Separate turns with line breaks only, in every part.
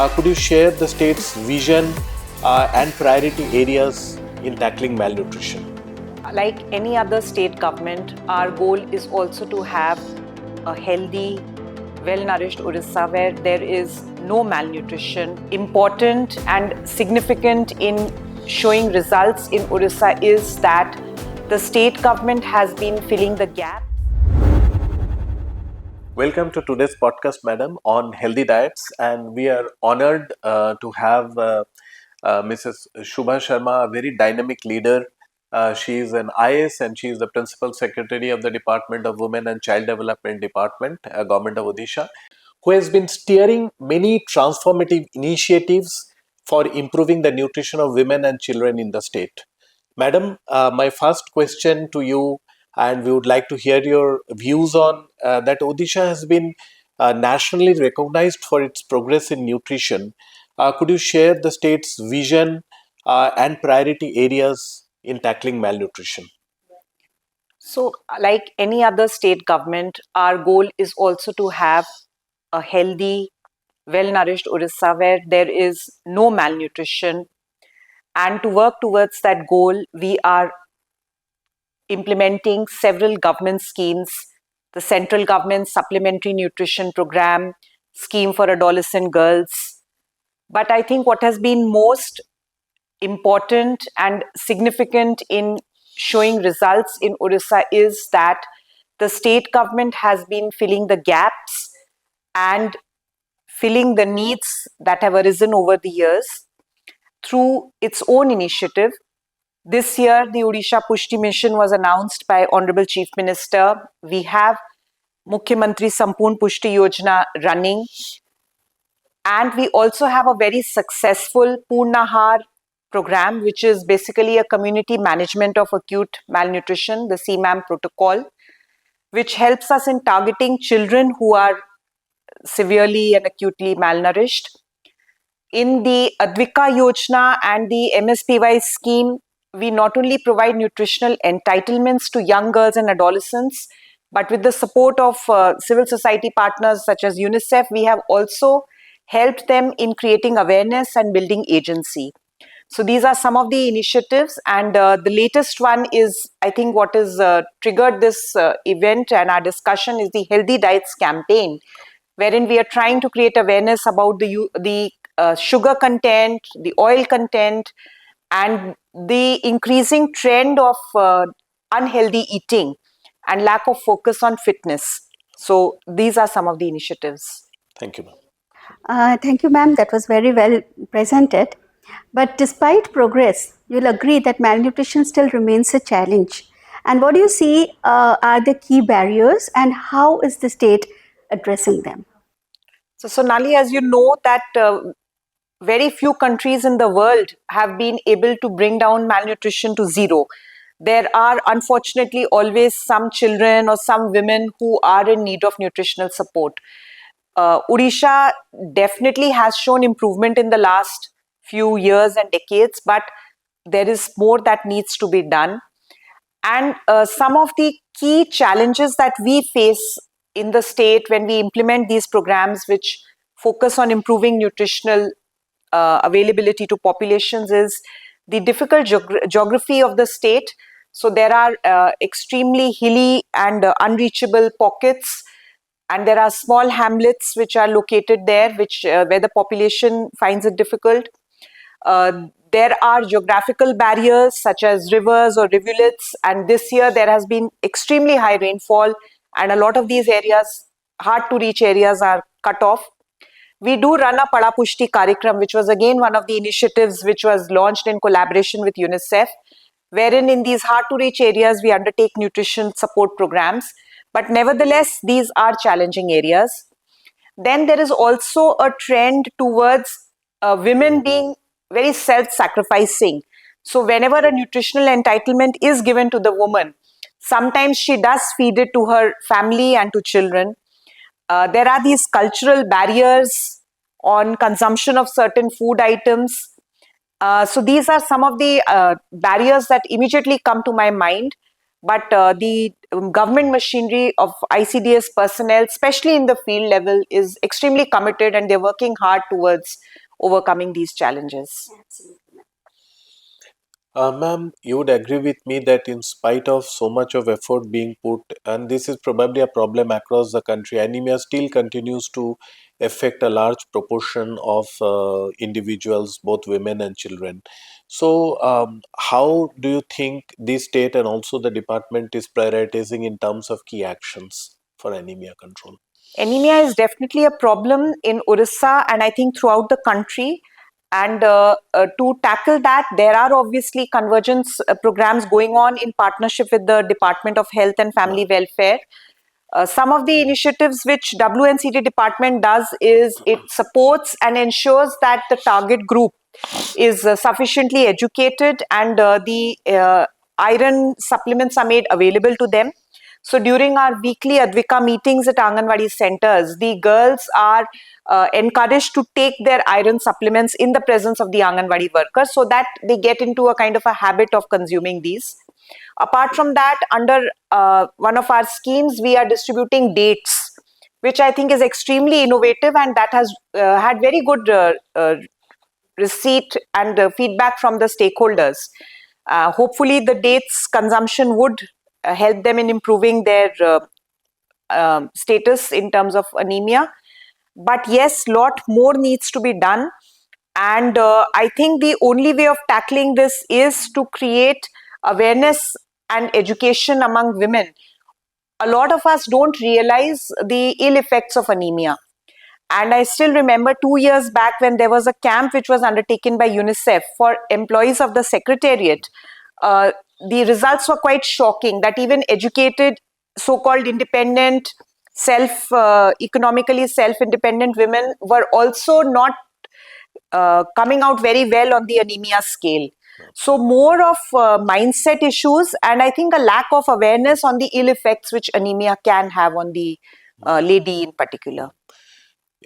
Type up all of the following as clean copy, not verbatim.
Could you share the state's vision and priority areas in tackling malnutrition?
Like any other state government, our goal is also to have a healthy, well-nourished Odisha where there is no malnutrition. Important and significant in showing results in Odisha is that the state government has been filling the gap.
Welcome to today's podcast, madam, on healthy diets, and we are honored to have Mrs. Shubha Sharma, a very dynamic leader. She is an IAS and she is the Principal Secretary of the Department of Women and Child Development Department, Government of Odisha, who has been steering many transformative initiatives for improving the nutrition of women and children in the state. Madam, my first question to you, and we would like to hear your views on that Odisha has been nationally recognized for its progress in nutrition. Could you share the state's vision and priority areas in tackling malnutrition?
So, like any other state government, our goal is also to have a healthy, well-nourished Odisha where there is no malnutrition. And to work towards that goal, we are implementing several government schemes, the central government supplementary nutrition program, scheme for adolescent girls. But I think what has been most important and significant in showing results in Odisha is that the state government has been filling the gaps and filling the needs that have arisen over the years through its own initiative. This year, the Odisha Pushti Mission was announced by Honorable Chief Minister. We have Mukhyamantri Sampoorn Pushti Yojana running. And we also have a very successful Purnahar program, which is basically a community management of acute malnutrition, the CMAM protocol, which helps us in targeting children who are severely and acutely malnourished. In the Advika Yojana and the MSPY scheme, we not only provide nutritional entitlements to young girls and adolescents, but with the support of civil society partners such as UNICEF, we have also helped them in creating awareness and building agency. So these are some of the initiatives, and the latest one is, I think, what has triggered this event and our discussion is the Healthy Diets campaign, wherein we are trying to create awareness about the sugar content, the oil content, and the increasing trend of unhealthy eating and lack of focus on fitness. So these are some of the initiatives.
Thank you, ma'am.
Thank you, ma'am. That was very well presented. But despite progress, you'll agree that malnutrition still remains a challenge. And what do you see are the key barriers and how is the state addressing them?
So Sonali, as you know, that very few countries in the world have been able to bring down malnutrition to zero. There are unfortunately always some children or some women who are in need of nutritional support. Odisha definitely has shown improvement in the last few years and decades, but there is more that needs to be done. And some of the key challenges that we face in the state when we implement these programs, which focus on improving nutritional availability to populations, is the difficult geography of the state. So there are extremely hilly and unreachable pockets, and there are small hamlets which are located there, which where the population finds it difficult. There are geographical barriers such as rivers or rivulets, and this year there has been extremely high rainfall, and a lot of these areas, hard to reach areas, are cut off. We do run a Pada Pushti Karikram, which was again one of the initiatives which was launched in collaboration with UNICEF, wherein in these hard to reach areas we undertake nutrition support programs. But nevertheless, these are challenging areas. Then there is also a trend towards women being very self-sacrificing. So whenever a nutritional entitlement is given to the woman, sometimes she does feed it to her family and to children. There are these cultural barriers on consumption of certain food items. So these are some of the barriers that immediately come to my mind. but the government machinery of ICDS personnel, especially in the field level, is extremely committed and they're working hard towards overcoming these challenges.
Ma'am, you would agree with me that in spite of so much of effort being put, and this is probably a problem across the country, anemia still continues to affect a large proportion of individuals, both women and children. So, how do you think the state and also the department is prioritizing in terms of key actions for anemia control?
Anemia is definitely a problem in Odisha and I think throughout the country. And to tackle that, there are obviously convergence programs going on in partnership with the Department of Health and Family Welfare. Some of the initiatives which WCD department does is it supports and ensures that the target group is sufficiently educated and the iron supplements are made available to them. So during our weekly Advika meetings at Anganwadi centers, the girls are encouraged to take their iron supplements in the presence of the Anganwadi workers so that they get into a kind of a habit of consuming these. Apart from that, under one of our schemes, we are distributing dates, which I think is extremely innovative and that has had very good receipt and feedback from the stakeholders. Hopefully, the dates consumption would help them in improving their status in terms of anemia. But yes, lot more needs to be done. And I think the only way of tackling this is to create awareness and education among women. A lot of us don't realize the ill effects of anemia. And I still remember 2 years back when there was a camp which was undertaken by UNICEF for employees of the Secretariat. Uh, the results were quite shocking that even educated, so called independent, economically self independent women were also not coming out very well on the anemia scale. So, more of mindset issues, and I think a lack of awareness on the ill effects which anemia can have on the lady in particular.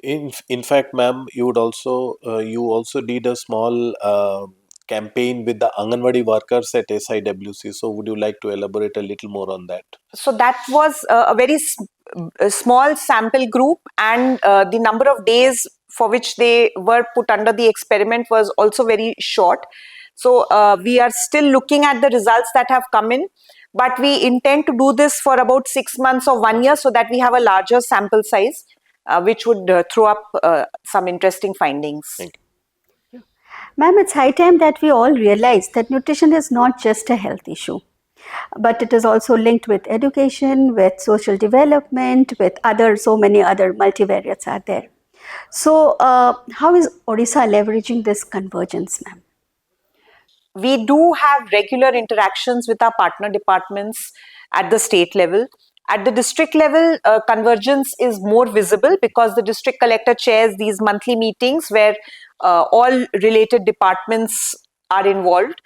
In fact, ma'am, you also did a small campaign with the Anganwadi workers at SIWC. So, would you like to elaborate a little more on that?
So that was a very a small sample group, and the number of days for which they were put under the experiment was also very short. So we are still looking at the results that have come in, but we intend to do this for about 6 months or 1 year so that we have a larger sample size, which would throw up some interesting findings.
Thank you.
Ma'am, it's high time that we all realize that nutrition is not just a health issue, but it is also linked with education, with social development, with other, so many other multivariates are there. So, how is Odisha leveraging this convergence, ma'am?
We do have regular interactions with our partner departments at the state level. At the district level, convergence is more visible because the district collector chairs these monthly meetings where all related departments are involved.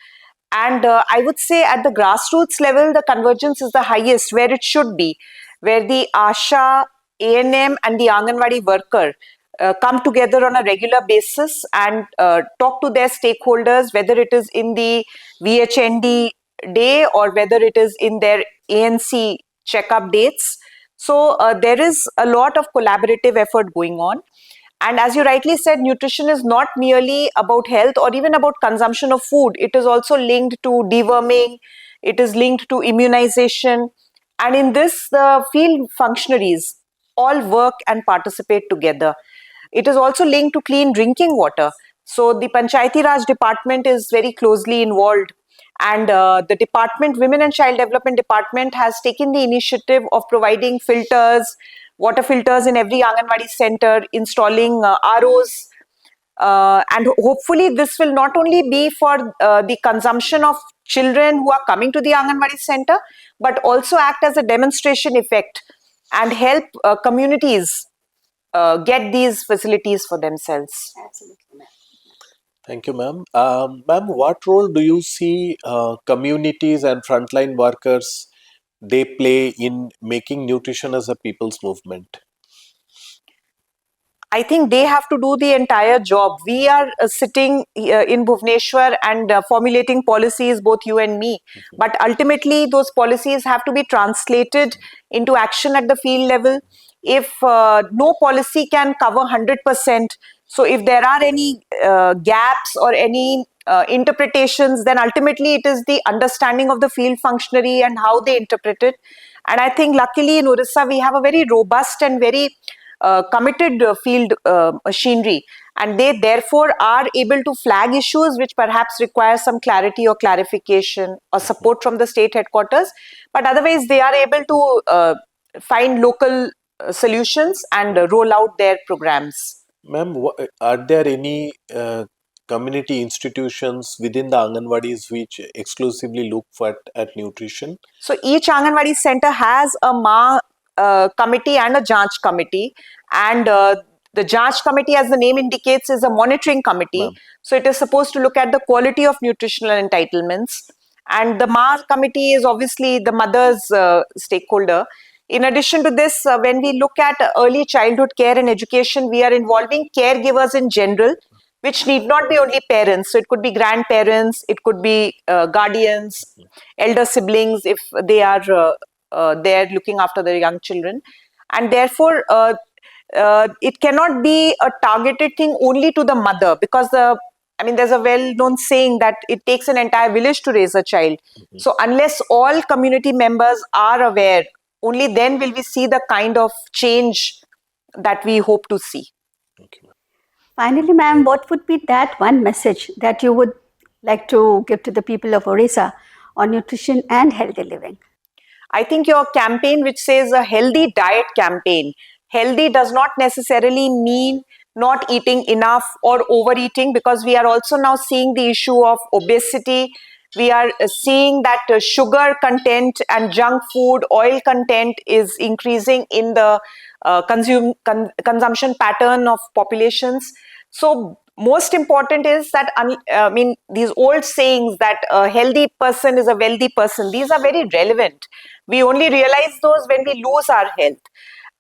And I would say at the grassroots level, the convergence is the highest where it should be, where the ASHA, ANM, and the Anganwadi worker come together on a regular basis and talk to their stakeholders, whether it is in the VHND day or whether it is in their ANC checkup dates. So there is a lot of collaborative effort going on. And as you rightly said, nutrition is not merely about health or even about consumption of food. It is also linked to deworming, it is linked to immunization. And in this, the field functionaries all work and participate together. It is also linked to clean drinking water. So the Panchayati Raj department is very closely involved. And the department, Women and Child Development Department, has taken the initiative of providing filters, water filters in every Anganwadi center, installing ROs. And hopefully, this will not only be for the consumption of children who are coming to the Anganwadi center, but also act as a demonstration effect and help communities get these facilities for themselves.
Absolutely, ma'am.
Thank you, ma'am. Ma'am, what role do you see communities and frontline workers they play in making nutrition as a people's movement?
I think they have to do the entire job. We are sitting in Bhubaneswar and formulating policies, both you and me. But ultimately, those policies have to be translated into action at the field level. If no policy can cover 100%, so if there are any gaps or any interpretations, then ultimately it is the understanding of the field functionary and how they interpret it. And I think luckily in Orissa, we have a very robust and very committed field machinery, and they therefore are able to flag issues which perhaps require some clarity or clarification or support from the state headquarters, but otherwise they are able to find local solutions and roll out their programs.
Ma'am, are there any community institutions within the Anganwadis which exclusively look for at nutrition?
So each Anganwadi center has a Ma committee and a Janch committee. And the Janch committee, as the name indicates, is a monitoring committee.
Ma'am.
So it is supposed to look at the quality of nutritional entitlements. And the Ma committee is obviously the mother's stakeholder. In addition to this, when we look at early childhood care and education, we are involving caregivers in general, which need not be only parents. So it could be grandparents, it could be guardians, elder siblings if they are there looking after their young children. And therefore, it cannot be a targeted thing only to the mother, because there's a well-known saying that it takes an entire village to raise a child. So unless all community members are aware, only then will we see the kind of change that we hope to see.
Okay.
Finally, ma'am, what would be that one message that you would like to give to the people of Orissa on nutrition and healthy living?
I think your campaign, which says a healthy diet campaign, healthy does not necessarily mean not eating enough or overeating, because we are also now seeing the issue of obesity. We are seeing that sugar content and junk food, oil content is increasing in the consumption pattern of populations. So most important is that, these old sayings that a healthy person is a wealthy person, these are very relevant. We only realize those when we lose our health.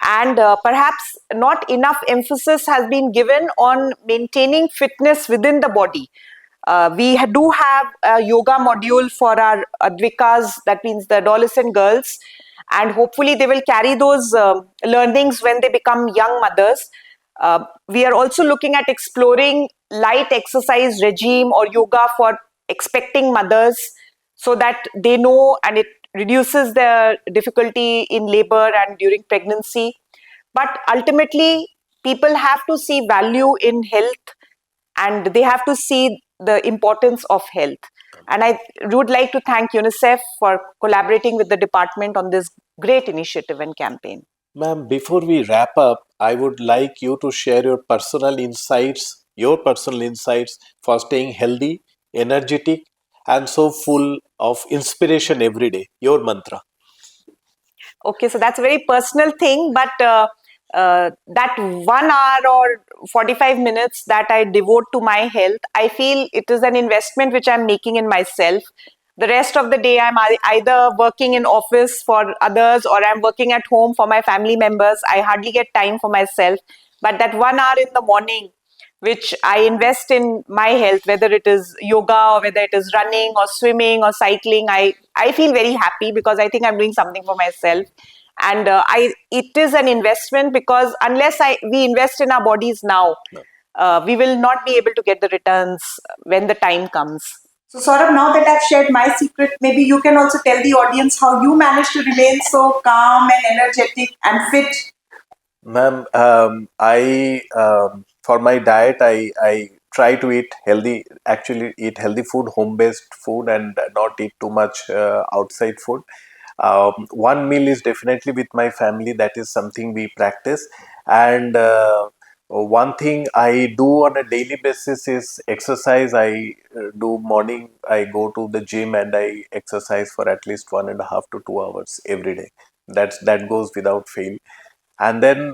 And perhaps not enough emphasis has been given on maintaining fitness within the body. We do have a yoga module for our Advikas, that means the adolescent girls, and hopefully they will carry those learnings when they become young mothers. We are also looking at exploring light exercise regime or yoga for expecting mothers, so that they know and it reduces their difficulty in labor and during pregnancy. But ultimately, people have to see value in health, and they have to see the importance of health. And I would like to thank UNICEF for collaborating with the department on this great initiative and campaign.
Ma'am, before we wrap up, I would like you to share your personal insights for staying healthy, energetic, and so full of inspiration every day. Your mantra.
Okay, so that's a very personal thing, but that 1 hour or 45 minutes that I devote to my health, I feel it is an investment which I'm making in myself. The rest of the day, I'm either working in office for others or I'm working at home for my family members. I hardly get time for myself. But that 1 hour in the morning, which I invest in my health, whether it is yoga or whether it is running or swimming or cycling, I feel very happy because I think I'm doing something for myself. And it is an investment, because unless we invest in our bodies now, we will not be able to get the returns when the time comes. So, Saurabh, now that I've shared my secret, maybe you can also tell the audience how you manage to remain so calm and energetic and fit.
Ma'am, I for my diet, I try to eat healthy. Actually, eat healthy food, home-based food, and not eat too much outside food. One meal is definitely with my family. That is something we practice. And one thing I do on a daily basis is exercise. I do morning. I go to the gym and I exercise for at least 1.5 to 2 hours every day. That goes without fail. And then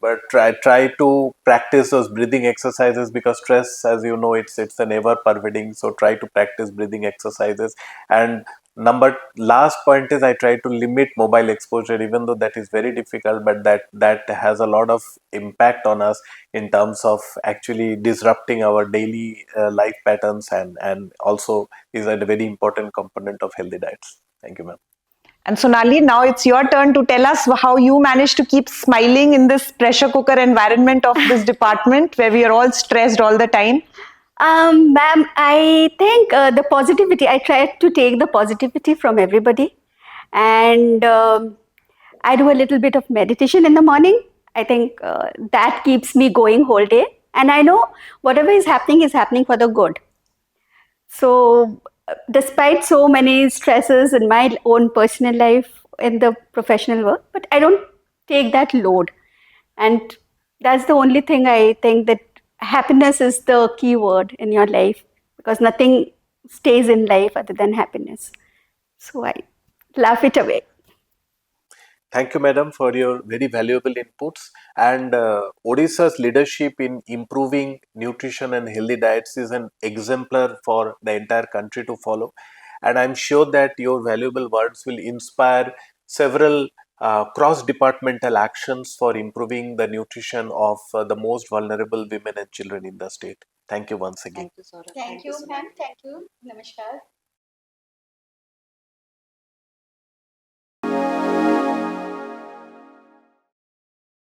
but try to practice those breathing exercises, because stress, as you know, it's an ever pervading. So try to practice breathing exercises, and number last point is I try to limit mobile exposure, even though that is very difficult, but that has a lot of impact on us in terms of actually disrupting our daily life patterns, and also is a very important component of healthy diets. Thank you, ma'am.
And Sonali, now it's your turn to tell us how you manage to keep smiling in this pressure cooker environment of this department where we are all stressed all the time.
Ma'am, I think the positivity, I try to take the positivity from everybody. And I do a little bit of meditation in the morning. I think that keeps me going whole day. And I know whatever is happening for the good. So, despite so many stresses in my own personal life, in the professional work, but I don't take that load. And that's the only thing I think, that happiness is the key word in your life, because nothing stays in life other than happiness. So I laugh it away.
Thank you, madam, for your very valuable inputs. And Odisha's leadership in improving nutrition and healthy diets is an exemplar for the entire country to follow. And I'm sure that your valuable words will inspire several cross-departmental actions for improving the nutrition of the most vulnerable women and children in the state. Thank you once again.
Thank you, ma'am. Thank you. Namaskar.